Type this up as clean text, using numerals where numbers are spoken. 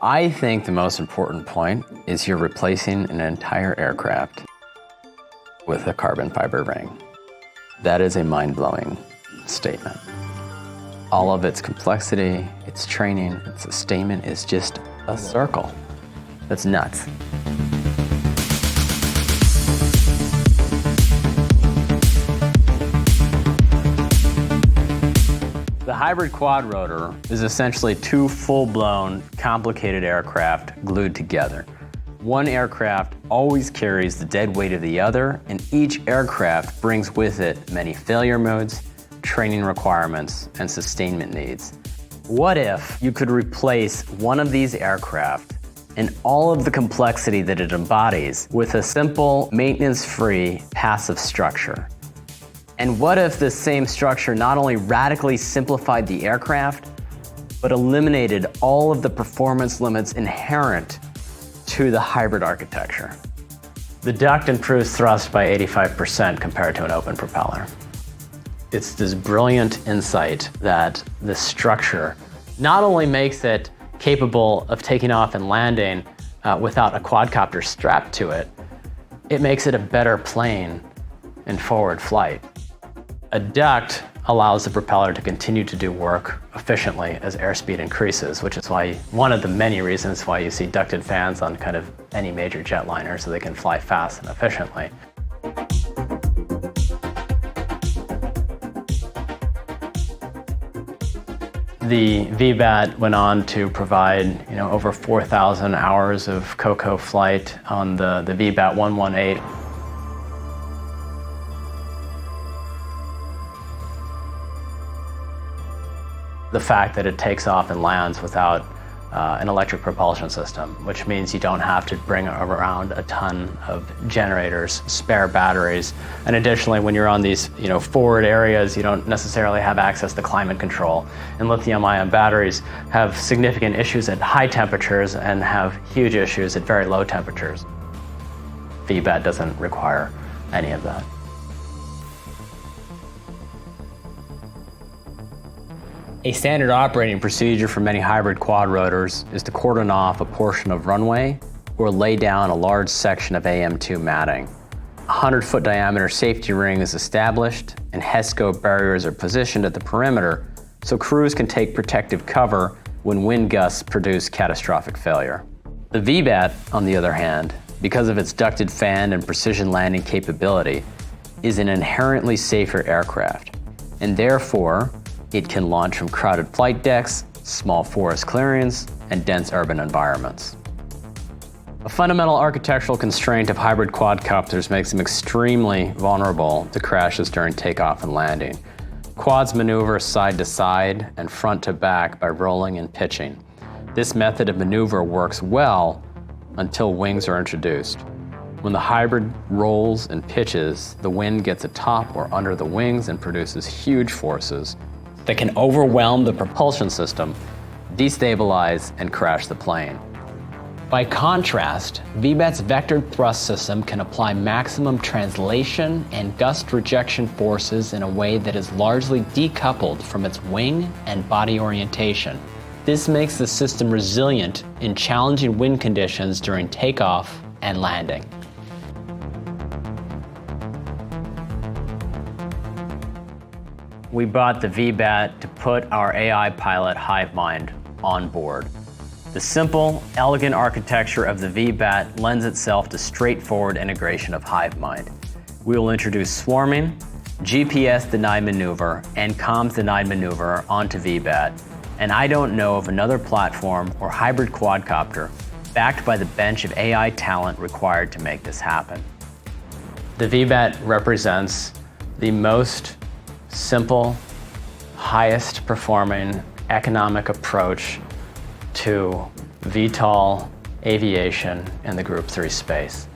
I think the most important point is you're replacing an entire aircraft with a carbon fiber ring. That is a mind-blowing statement. All of its complexity, its training, its sustainment is just a circle. That's nuts. The hybrid quad rotor is essentially two full-blown, complicated aircraft glued together. One aircraft always carries the dead weight of the other, and each aircraft brings with it many failure modes, training requirements, and sustainment needs. What if you could replace one of these aircraft and all of the complexity that it embodies with a simple, maintenance-free, passive structure? And what if this same structure not only radically simplified the aircraft, but eliminated all of the performance limits inherent to the hybrid architecture? The duct improves thrust by 85% compared to an open propeller. It's this brilliant insight that this structure not only makes it capable of taking off and landing without a quadcopter strapped to it, it makes it a better plane in forward flight. A duct allows the propeller to continue to do work efficiently as airspeed increases, which is why one of the many reasons why you see ducted fans on kind of any major jetliner, so they can fly fast and efficiently. The VBAT went on to provide over 4,000 hours of COCO flight on the VBAT 118. The fact that it takes off and lands without an electric propulsion system, which means you don't have to bring around a ton of generators, spare batteries, and additionally, when you're on these forward areas, you don't necessarily have access to climate control. And lithium-ion batteries have significant issues at high temperatures and have huge issues at very low temperatures. VBAT doesn't require any of that. A standard operating procedure for many hybrid quad rotors is to cordon off a portion of runway or lay down a large section of AM2 matting. A 100-foot diameter safety ring is established and HESCO barriers are positioned at the perimeter so crews can take protective cover when wind gusts produce catastrophic failure. The VBAT, on the other hand, because of its ducted fan and precision landing capability, is an inherently safer aircraft, and therefore it can launch from crowded flight decks, small forest clearings, and dense urban environments. A fundamental architectural constraint of hybrid quadcopters makes them extremely vulnerable to crashes during takeoff and landing. Quads maneuver side to side and front to back by rolling and pitching. This method of maneuver works well until wings are introduced. When the hybrid rolls and pitches, the wind gets atop or under the wings and produces huge forces that can overwhelm the propulsion system, destabilize, and crash the plane. By contrast, VBAT's vectored thrust system can apply maximum translation and gust rejection forces in a way that is largely decoupled from its wing and body orientation. This makes the system resilient in challenging wind conditions during takeoff and landing. We bought the VBAT to put our AI pilot HiveMind on board. The simple, elegant architecture of the VBAT lends itself to straightforward integration of HiveMind. We will introduce swarming, GPS-denied maneuver, and comms-denied maneuver onto VBAT, and I don't know of another platform or hybrid quadcopter backed by the bench of AI talent required to make this happen. The VBAT represents the most simple, highest performing economic approach to VTOL aviation in the Group 3 space.